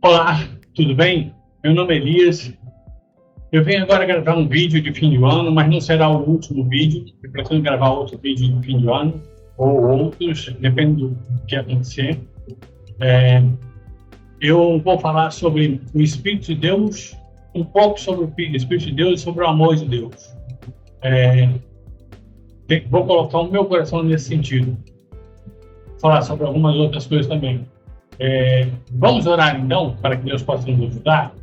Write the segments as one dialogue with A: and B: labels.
A: Olá, tudo bem? Meu nome é Elias. Eu venho agora gravar um vídeo de fim de ano, mas não será o último vídeo. Eu pretendo gravar outro vídeo de fim de ano, ou outros, depende do que acontecer. Eu vou falar sobre o Espírito de Deus, um pouco sobre o Espírito de Deus e sobre o amor de Deus. Vou colocar o meu coração nesse sentido. Falar sobre algumas outras coisas também. Vamos orar então, para que Deus possa nos ajudar?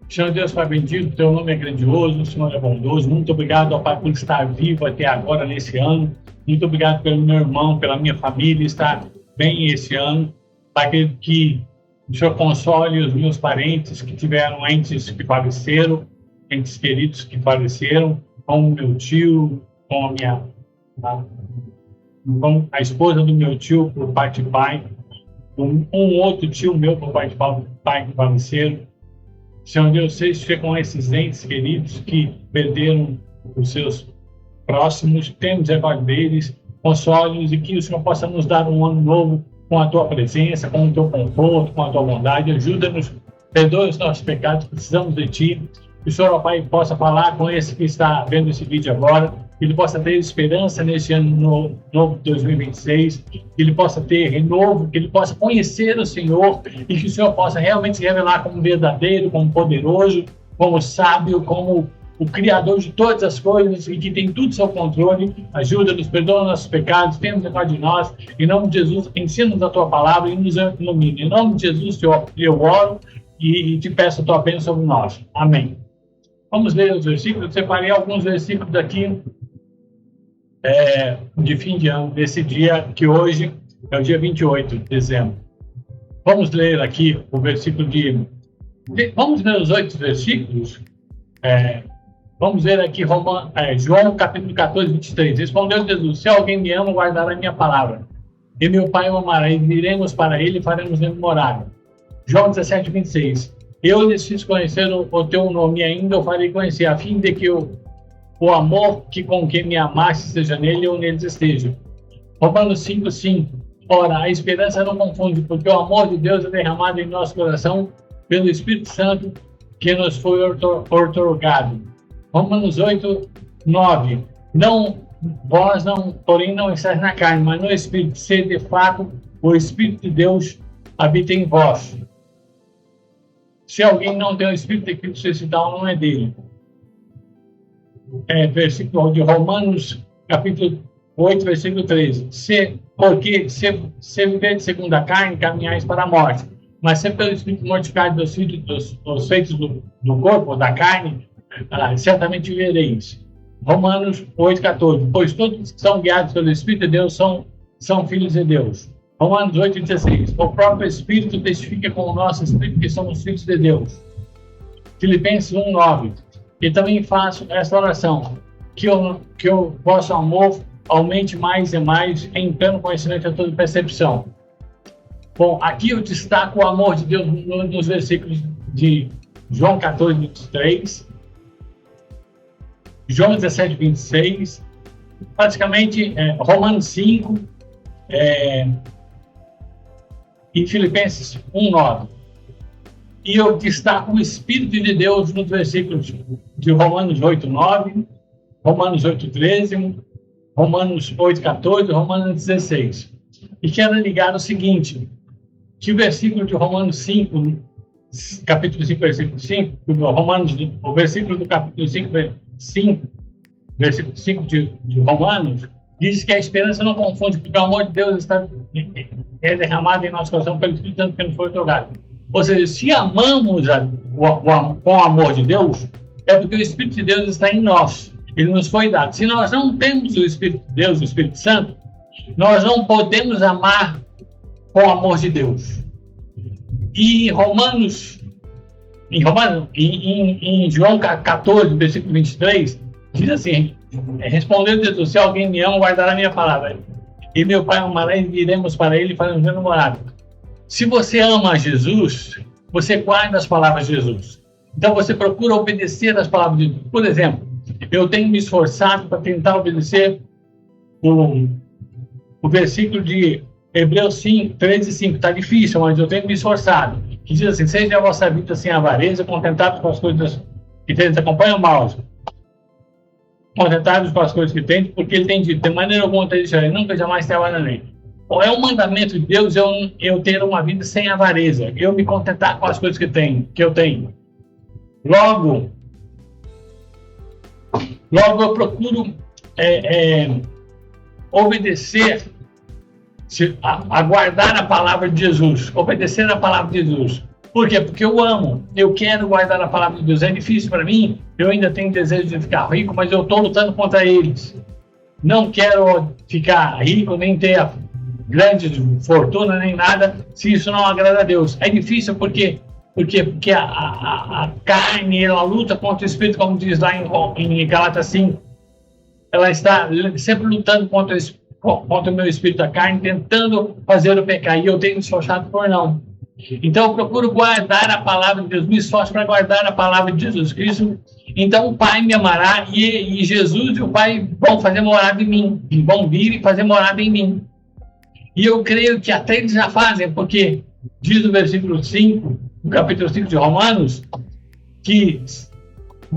A: Senhor Deus, Pai bendito, Teu nome é grandioso, o Senhor é bondoso. Muito obrigado, ó Pai, por estar vivo até agora nesse ano. Muito obrigado pelo meu irmão, pela minha família, estar bem esse ano. Pai, que o Senhor console os meus parentes que tiveram entes que faleceram, entes queridos que faleceram, como meu tio, com a esposa do meu tio, por parte de pai, um outro tio meu, por parte de pai, que faleceram. Senhor Deus, seja com esses entes queridos que perderam os seus próximos, tenha misericórdia deles, console-os e que o Senhor possa nos dar um ano novo com a Tua presença, com o Teu conforto, com a Tua bondade. Ajuda-nos, perdoa os nossos pecados, precisamos de Ti. Que o Senhor, ó Pai, possa falar com esse que está vendo esse vídeo agora, que ele possa ter esperança nesse ano novo de 2026, que ele possa ter renovo, que ele possa conhecer o Senhor e que o Senhor possa realmente se revelar como verdadeiro, como poderoso, como sábio, como o Criador de todas as coisas e que tem tudo sob controle. Ajuda-nos, perdoa nossos pecados, tenha misericórdia de nós. Em nome de Jesus, ensina-nos a Tua palavra e nos ilumina. Em nome de Jesus, eu oro e te peço a Tua bênção sobre nós. Amém. Vamos ler os versículos. Eu separei alguns versículos aqui de fim de ano, desse dia, que hoje é o dia 28 de dezembro. Vamos ler aqui o versículo vamos ler os 8 versículos. Vamos ver aqui João capítulo 14, 23. Respondeu Jesus: se alguém me ama, guardará a minha palavra. E meu Pai o amará, e viremos para ele e faremos nele morada. João 17, 26. Eu lhes fiz conhecer o teu nome e ainda o farei conhecer, a fim de que o amor com que me amaste seja nele e eu neles esteja. Romanos 5, 5. Ora, a esperança não confunde, porque o amor de Deus é derramado em nosso coração pelo Espírito Santo que nos foi outorgado. Romanos 8, 9. Porém não estáis na carne, mas no Espírito, se de fato o Espírito de Deus habita em vós. Se alguém não tem o Espírito de Cristo, esse tal não é dele. Versículo de Romanos, capítulo 8, versículo 13. Porque se viver segundo a carne, caminhais para a morte. Mas se pelo Espírito mortificado dos feitos do corpo, da carne, certamente vivereis. Romanos 8, 14. Pois todos que são guiados pelo Espírito de Deus são filhos de Deus. Romanos 8, 16. O próprio Espírito testifica com o nosso Espírito que somos filhos de Deus. Filipenses 1, 9. E também faço esta oração, que o vosso amor aumente mais e mais em pleno conhecimento e toda percepção. Bom, aqui eu destaco o amor de Deus nos versículos de João 14, 23, João 17, 26, praticamente Romanos 5, e Filipenses 1, 9. E eu destaco o Espírito de Deus nos versículos de Romanos 8, 9, Romanos 8, 13, Romanos 8, 14, Romanos 16. E quero ligar o seguinte, que o versículo de Romanos 5, capítulo 5, versículo 5, o versículo do capítulo 5, versículo 5 de Romanos, diz que a esperança não confunde, porque o amor de Deus é derramado em nosso coração pelo Espírito Santo que nos foi otorgado. Ou seja, se amamos com o amor de Deus, é porque o Espírito de Deus está em nós. Ele nos foi dado. Se nós não temos o Espírito de Deus, o Espírito Santo, nós não podemos amar com o amor de Deus. E em João 14, versículo 23, diz assim: respondeu Jesus: se alguém me ama, guardará a minha palavra. E meu Pai amará, e iremos para ele e faremos nele morada. Se você ama Jesus, você guarda as palavras de Jesus. Então você procura obedecer as palavras de Jesus. Por exemplo, eu tenho me esforçado para tentar obedecer o versículo de Hebreus 5, 13 e 5. Está difícil, mas eu tenho me esforçado. que diz assim: seja a vossa vida sem avareza, contentados com as coisas que tendes. Acompanha o mouse. Contentados com as coisas que tendes, porque ele tem dito: de maneira alguma te deixarei, nunca jamais te abandonarei. É um mandamento de Deus eu ter uma vida sem avareza, eu me contentar com as coisas que eu tenho. Logo eu procuro obedecer, aguardar a palavra de Jesus, obedecer a palavra de Jesus. Por quê? Porque eu amo, eu quero guardar a palavra de Deus. É difícil para mim, eu ainda tenho desejo de ficar rico, mas eu estou lutando contra eles. Não quero ficar rico, nem ter grande fortuna, nem nada, se isso não agrada a Deus. É difícil porque a carne, ela luta contra o Espírito, como diz lá em Gálatas 5. Ela está sempre lutando contra o meu espírito da carne, tentando fazer o pecado, e eu tenho me esforçado por não. Então eu procuro guardar a palavra de Deus, me esforço para guardar a palavra de Jesus Cristo. Então o Pai me amará, e Jesus e o Pai vão fazer morada em mim, e vão vir e fazer morada em mim. E eu creio que até eles já fazem, porque diz no versículo 5, no capítulo 5 de Romanos, que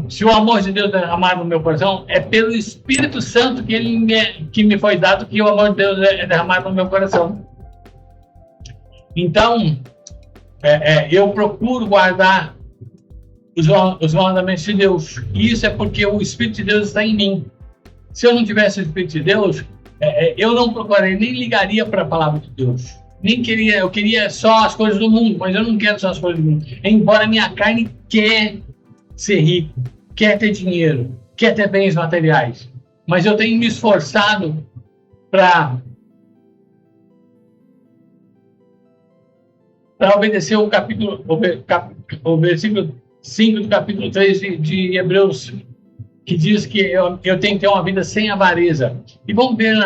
A: se o amor de Deus é derramado no meu coração, é pelo Espírito Santo que me foi dado, que o amor de Deus é derramado no meu coração. Então, eu procuro guardar os mandamentos de Deus. E isso é porque o Espírito de Deus está em mim. Se eu não tivesse o Espírito de Deus, eu não procuraria, nem ligaria para a palavra de Deus. Eu queria só as coisas do mundo, mas eu não quero só as coisas do mundo. Embora a minha carne quer ser rico, quer ter dinheiro, quer ter bens materiais. Mas eu tenho me esforçado para obedecer o versículo 5 do capítulo 3 de Hebreus, que diz que eu tenho que ter uma vida sem avareza. E vamos ver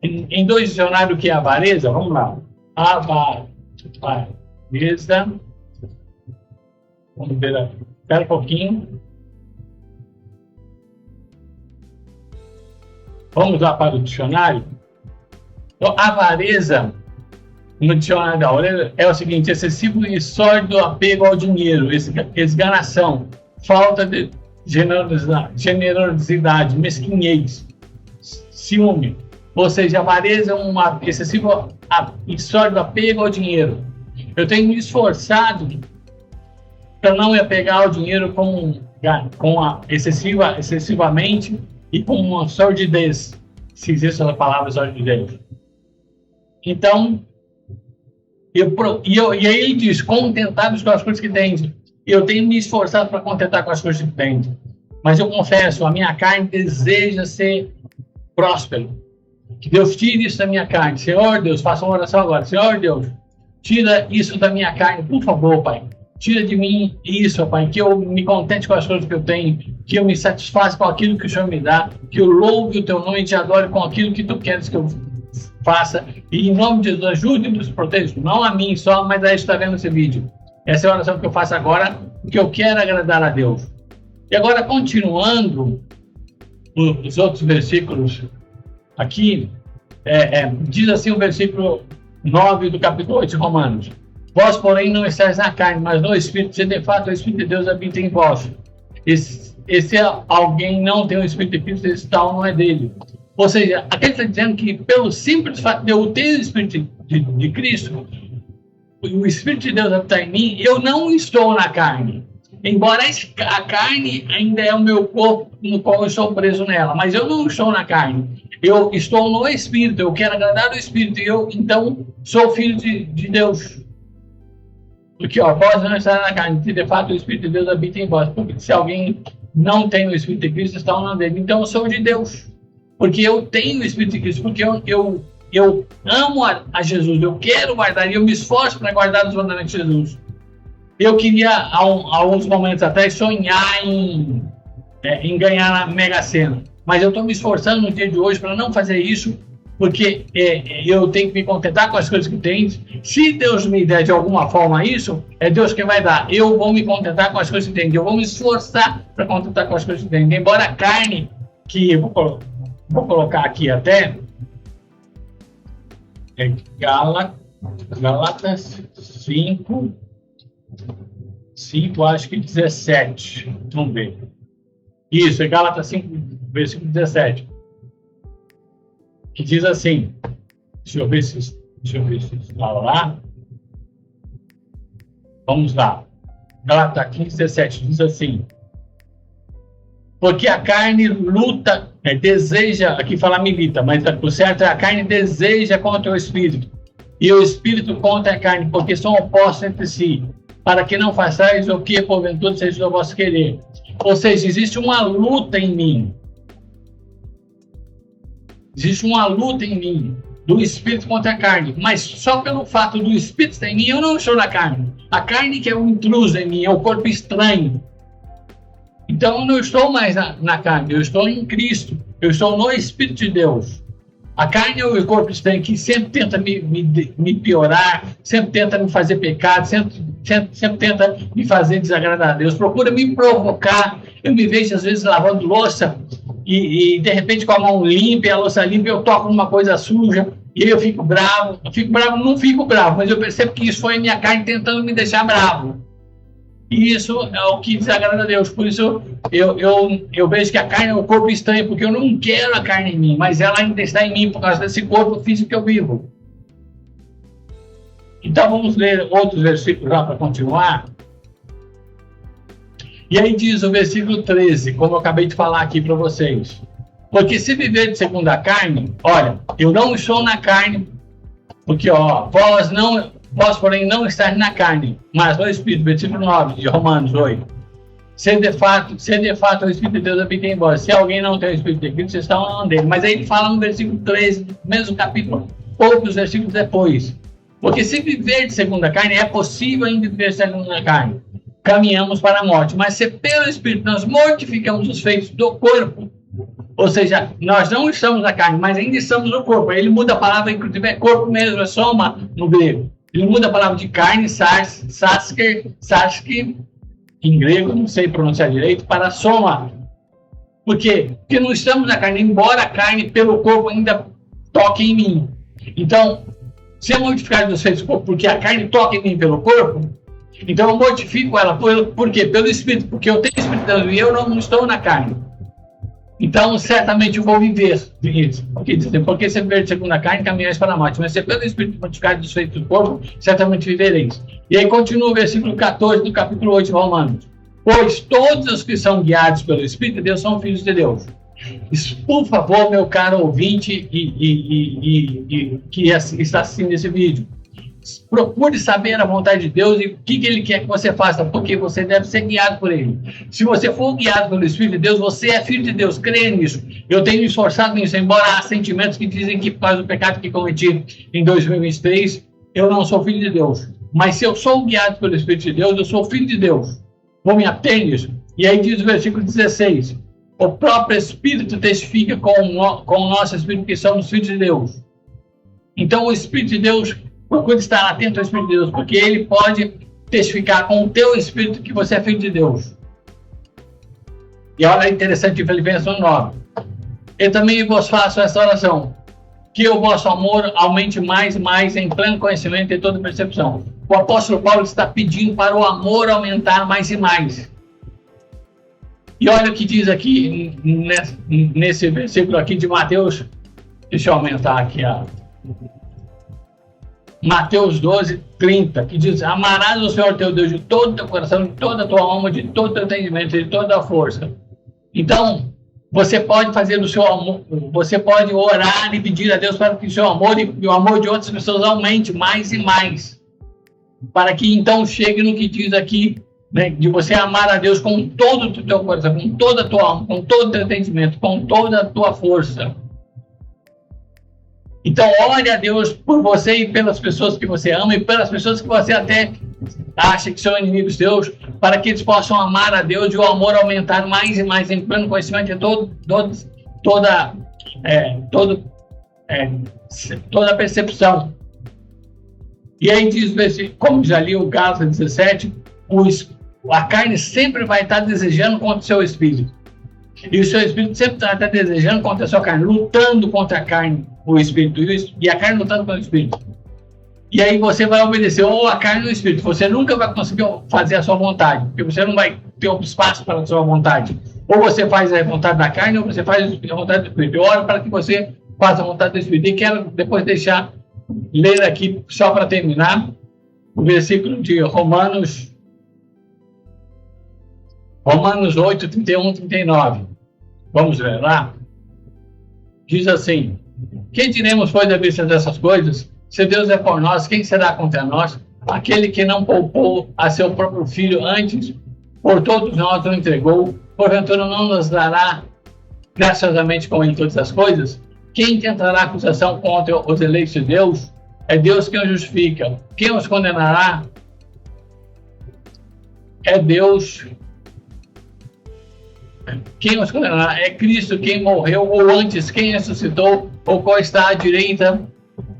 A: em dois dicionários o que é avareza. Vamos lá. Avareza. Vamos ver. Espera um pouquinho. Vamos lá para o dicionário. Então, avareza, no dicionário da Aurélio, é o seguinte: excessivo e sórdido apego ao dinheiro, esganação, falta de generosidade, mesquinhez, ciúme. Ou seja, avareza é um excessivo e sórdido apego ao dinheiro. Eu tenho me esforçado para não me apegar ao dinheiro excessivamente e com uma sordidez, se existe essa palavra sordidez. Então, e aí ele diz: contentados com as coisas que tem. Eu tenho me esforçado para contentar com as coisas que tem. Mas eu confesso, a minha carne deseja ser próspero. Que Deus tire isso da minha carne. Senhor Deus, faça uma oração agora. Senhor Deus, tira isso da minha carne, por favor, Pai. Tira de mim isso, Pai, que eu me contente com as coisas que eu tenho, que eu me satisfaça com aquilo que o Senhor me dá, que eu louve o Teu nome e te adore com aquilo que Tu queres que eu faça. E em nome de Jesus, ajude e nos proteja, não a mim só, mas a gente está vendo esse vídeo. Essa é a oração que eu faço agora, porque eu quero agradar a Deus. E agora, continuando os outros versículos aqui, diz assim o versículo 9 do capítulo 8 de Romanos: vós, porém, não estáis na carne, mas no Espírito, se de fato o Espírito de Deus habita em vós. E se alguém não tem o Espírito de Cristo, esse tal não é dele. Ou seja, aqui ele está dizendo que pelo simples fato de eu ter o Espírito de Cristo, o Espírito de Deus habitar em mim, eu não estou na carne. Embora a carne ainda é o meu corpo, no qual eu estou preso nela, mas eu não estou na carne. Eu estou no Espírito, eu quero agradar o Espírito, e eu, então, sou filho de Deus. Porque, vós não estáis na carne, se de fato o Espírito de Deus habita em vós. Porque se alguém não tem o Espírito de Cristo, está na dele. Então, eu sou de Deus. Porque eu tenho o Espírito de Cristo, porque eu amo a Jesus, eu quero guardar, e eu me esforço para guardar os mandamentos de Jesus. Eu queria, há alguns momentos atrás, sonhar em ganhar na Mega Sena. Mas eu estou me esforçando no dia de hoje para não fazer isso, porque eu tenho que me contentar com as coisas que tenho. Se Deus me der de alguma forma isso, é Deus quem vai dar. Eu vou me contentar com as coisas que tenho. Eu vou me esforçar para contentar com as coisas que tenho. Embora a carne, que eu vou colocar aqui até, Gálatas 5, 5, acho que 17. Vamos ver. Isso, é Gálatas 5, versículo 17. Que diz assim, deixa eu ver se está lá. Vamos lá. Gálatas 15, 17 diz assim: porque a carne luta, deseja, aqui fala milita, mas o certo é a carne deseja contra o espírito, e o espírito contra a carne, porque são opostos entre si, para que não façais o que porventura seja o vosso querer. Ou seja, existe uma luta em mim. Existe uma luta em mim, do espírito contra a carne, mas só pelo fato do espírito estar em mim, eu não estou na carne. A carne que é um intruso em mim, é o corpo estranho. Então eu não estou mais na carne, eu estou em Cristo, eu estou no Espírito de Deus. A carne é o corpo estranho que sempre tenta me piorar, sempre tenta me fazer pecado, sempre tenta me fazer desagradar a Deus, procura me provocar. Eu me vejo às vezes lavando louça e de repente com a mão limpa e a louça limpa eu toco numa coisa suja e aí eu fico bravo. Não fico bravo, mas eu percebo que isso foi a minha carne tentando me deixar bravo. E isso é o que desagrada a Deus. Por isso eu vejo que a carne é o corpo estranho, porque eu não quero a carne em mim, mas ela ainda está em mim por causa desse corpo físico que eu vivo. Então vamos ler outros versículos lá para continuar. E aí diz o versículo 13, como eu acabei de falar aqui para vocês. Porque se viver segundo a carne, olha, eu não estou na carne, porque vós, porém, não estáis na carne, mas no Espírito, versículo 9 de Romanos 8. Se de fato o Espírito de Deus habita em vós. Se alguém não tem o Espírito de Cristo, vocês estão dele. Mas aí ele fala no versículo 13, do mesmo capítulo, poucos versículos depois. Porque se viver segundo a carne, é possível ainda viver segundo a carne. Caminhamos para a morte. Mas se pelo Espírito nós mortificamos os feitos do corpo, ou seja, nós não estamos na carne, mas ainda estamos no corpo. Ele muda a palavra, inclusive é corpo mesmo, é soma no grego. Ele muda a palavra de carne, sasker, em grego, não sei pronunciar direito, para soma. Por quê? Porque não estamos na carne, embora a carne pelo corpo ainda toque em mim. Então, se eu mortificar dos feitos do corpo, porque a carne toca em mim pelo corpo, então eu mortifico ela. Por quê? Pelo Espírito, porque eu tenho o Espírito de Deus e eu não estou na carne. Então, certamente eu vou viver. Porque se viver segundo a carne, caminhais para a morte. Mas se pelo Espírito mortificar dos feitos do corpo, certamente vivereis. E aí continua o versículo 14 do capítulo 8 de Romanos. Pois todos os que são guiados pelo Espírito de Deus são filhos de Deus. Por favor, meu caro ouvinte que está assistindo esse vídeo, procure saber a vontade de Deus e o que Ele quer que você faça, porque você deve ser guiado por Ele. Se você for guiado pelo Espírito de Deus, você é filho de Deus, creia nisso. Eu tenho me esforçado nisso, embora há sentimentos que dizem que por causa do pecado que cometi em 2023, eu não sou filho de Deus. Mas se eu sou guiado pelo Espírito de Deus, eu sou filho de Deus. Vou me ater nisso. E aí diz o versículo 16, o próprio Espírito testifica com o nosso Espírito que somos filhos de Deus. Então o Espírito de Deus, procure estar atento ao Espírito de Deus, porque ele pode testificar com o teu Espírito que você é filho de Deus. E olha interessante em Filipenses 1:9. Eu também vos faço essa oração, que o vosso amor aumente mais e mais em pleno conhecimento e toda percepção. O apóstolo Paulo está pedindo para o amor aumentar mais e mais. E olha o que diz aqui, nesse versículo aqui de Mateus. Deixa eu aumentar aqui Mateus 12:30, que diz: amarás o Senhor teu Deus de todo o teu coração, de toda a tua alma, de todo o teu entendimento, de toda a força. Então, você pode fazer do seu amor, você pode orar e pedir a Deus para que o seu amor e o amor de outras pessoas aumente mais e mais. Para que então chegue no que diz aqui, né, de você amar a Deus com todo o teu coração, com toda a tua alma, com todo o teu entendimento, com toda a tua força. Então, ore a Deus por você e pelas pessoas que você ama e pelas pessoas que você até acha que são inimigos seus, para que eles possam amar a Deus e o amor aumentar mais e mais em pleno conhecimento de toda a percepção. E aí diz, como já li o Gálatas 17, a carne sempre vai estar desejando contra o seu espírito. E o seu espírito sempre está desejando contra a sua carne, lutando contra a carne, o espírito, e a carne lutando contra o espírito. E aí você vai obedecer ou a carne ou o espírito. Você nunca vai conseguir fazer a sua vontade, porque você não vai ter um espaço para a sua vontade. Ou você faz a vontade da carne, ou você faz a vontade do espírito. Eu oro para que você faça a vontade do espírito. E quero depois deixar, ler aqui, só para terminar, o versículo de Romanos 8, 31, 39. Vamos ver lá? Diz assim: que diremos, pois, à vista dessas coisas? Se Deus é por nós, quem será contra nós? Aquele que não poupou a seu próprio filho, antes por todos nós o entregou, porventura não nos dará graciosamente com ele todas as coisas? Quem tentará acusação contra os eleitos de Deus? É Deus quem os justifica. Quem os condenará? É Deus. Quem os condenará? É Cristo quem morreu, ou antes quem ressuscitou, ou qual está à direita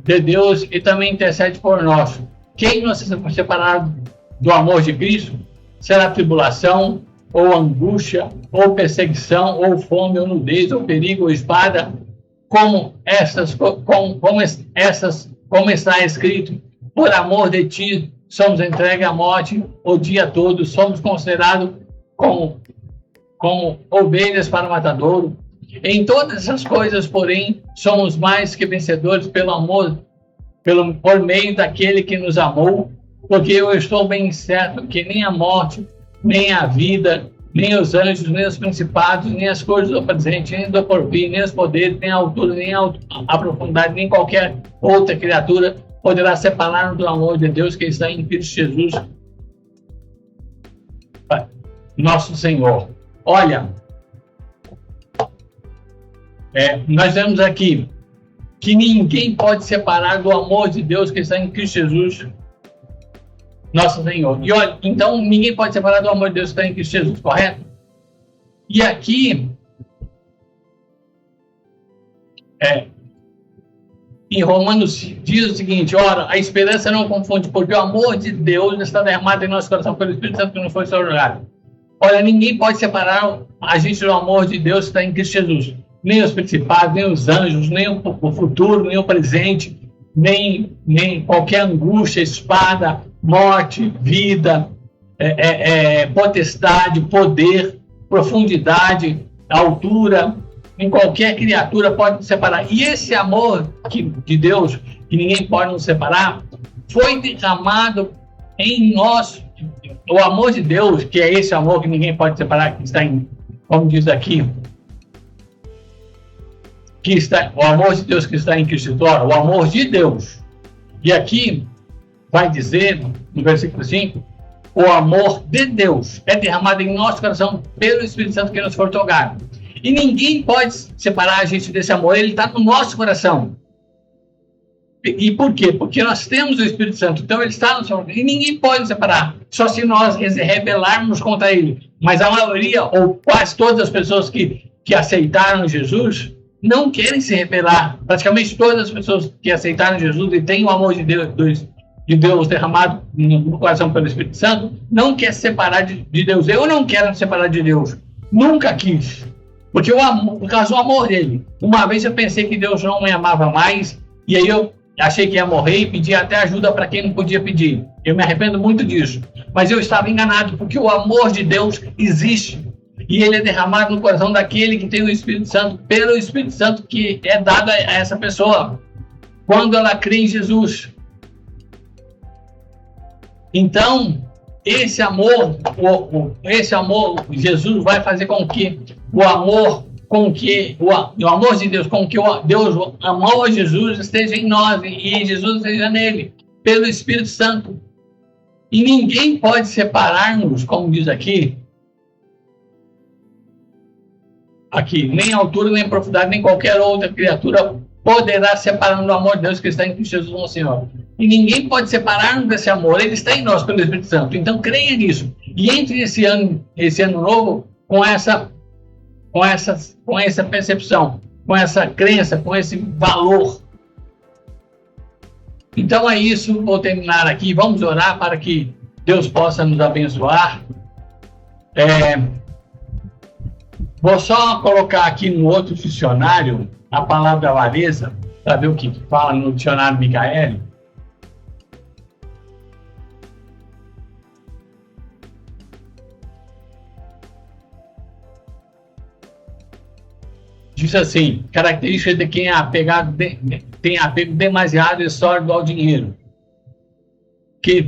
A: de Deus e também intercede por nós. Quem nos separar do amor de Cristo? Será tribulação, ou angústia, ou perseguição, ou fome, ou nudez, ou perigo, ou espada, como está escrito: por amor de ti somos entregues à morte o dia todo, somos considerados como ovelhas para o matadouro. Em todas essas coisas, porém, somos mais que vencedores pelo amor, por meio daquele que nos amou, porque eu estou bem certo que nem a morte, nem a vida, nem os anjos, nem os principados, nem as coisas do presente, nem do porvir, nem os poderes, nem a altura, nem a profundidade, nem qualquer outra criatura poderá separar-nos do amor de Deus que está em Cristo Jesus, nosso Senhor. Olha, nós vemos aqui que ninguém pode separar do amor de Deus que está em Cristo Jesus, nosso Senhor. E olha, então ninguém pode separar do amor de Deus que está em Cristo Jesus, correto? E aqui, em Romanos diz o seguinte: ora, a esperança não confunde, porque o amor de Deus está derramado em nosso coração pelo Espírito Santo que não foi jogado. Olha, ninguém pode separar a gente do amor de Deus que está em Cristo Jesus. Nem os principados, nem os anjos, nem o futuro, nem o presente, nem qualquer angústia, espada, morte, vida, potestade, poder, profundidade, altura, em qualquer criatura pode nos separar. E esse amor de Deus, que ninguém pode nos separar, foi derramado em nós. O amor de Deus, que é esse amor que ninguém pode separar, que está em, como diz aqui, o amor de Deus que está em Cristo, o amor de Deus. E aqui vai dizer, no versículo 5, o amor de Deus é derramado em nosso coração pelo Espírito Santo que nos foi otorgado. E ninguém pode separar a gente desse amor, ele está no nosso coração. E por quê? Porque nós temos o Espírito Santo, então ele está no nosso coração. E ninguém pode separar, só se nós rebelarmos contra ele. Mas a maioria, ou quase todas as pessoas que aceitaram Jesus, não querem se rebelar. Praticamente todas as pessoas que aceitaram Jesus e têm o amor de Deus derramado no coração pelo Espírito Santo, não quer se separar de Deus. Eu não quero me separar de Deus. Nunca quis. Porque por causa do amor dele. Uma vez eu pensei que Deus não me amava mais, e aí eu achei que ia morrer e pedi até ajuda para quem não podia pedir. Eu me arrependo muito disso. Mas eu estava enganado, porque o amor de Deus existe. E ele é derramado no coração daquele que tem o Espírito Santo, pelo Espírito Santo que é dado a essa pessoa, quando ela crê em Jesus. Então, esse amor, Jesus vai fazer com que o amor de Deus, com que Deus amou a Jesus esteja em nós e Jesus esteja nele, pelo Espírito Santo. E ninguém pode separar-nos, como diz aqui, nem a altura, nem a profundidade, nem qualquer outra criatura poderá separar-nos do amor de Deus que está em Cristo Jesus, nosso Senhor. E ninguém pode separar-nos desse amor, ele está em nós pelo Espírito Santo. Então creia nisso. E entre esse ano novo com essa percepção, com essa crença, com esse valor. Então é isso, vou terminar aqui. Vamos orar para que Deus possa nos abençoar. Vou só colocar aqui no outro dicionário a palavra avareza, para ver o que fala no dicionário Micaeli.
B: Diz assim: característica de quem é apegado, tem apego demasiado e sólido ao dinheiro, de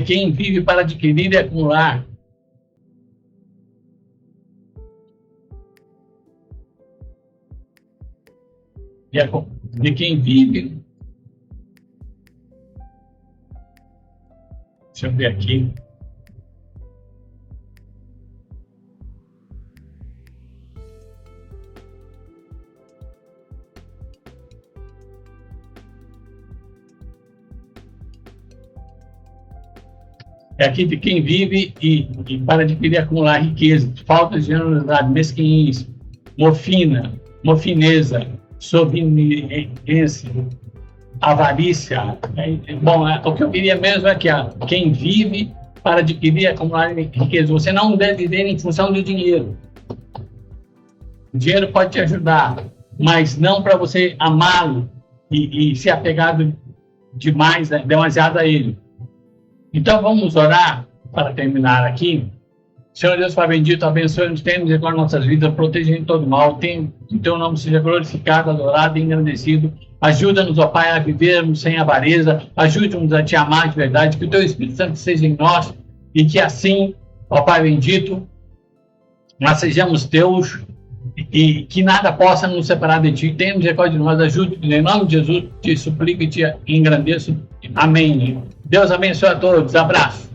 B: quem vive para adquirir e acumular. De quem vive. Deixa eu ver aqui. É aqui de quem vive e para adquirir e acumular riqueza, falta de generosidade, mesquinhez, mofineza, soberanice, avarícia. Bom, o que eu queria mesmo é que quem vive para adquirir e acumular riqueza, você não deve viver em função do dinheiro. O dinheiro pode te ajudar, mas não para você amá-lo e ser apegado demais, demasiado a ele. Então vamos orar para terminar aqui. Senhor Deus, Pai bendito, abençoe-nos, tenha misericórdia de nossas vidas, proteja em todo mal, que o teu nome seja glorificado, adorado e engrandecido. Ajuda-nos, ó Pai, a vivermos sem avareza, ajude-nos a te amar de verdade, que o teu Espírito Santo seja em nós e que assim, ó Pai bendito, nós sejamos teus e que nada possa nos separar de ti. Tenha misericórdia de nós, ajude-nos, em nome de Jesus, te suplico e te engrandeço. Amém. Deus abençoe a todos. Abraço.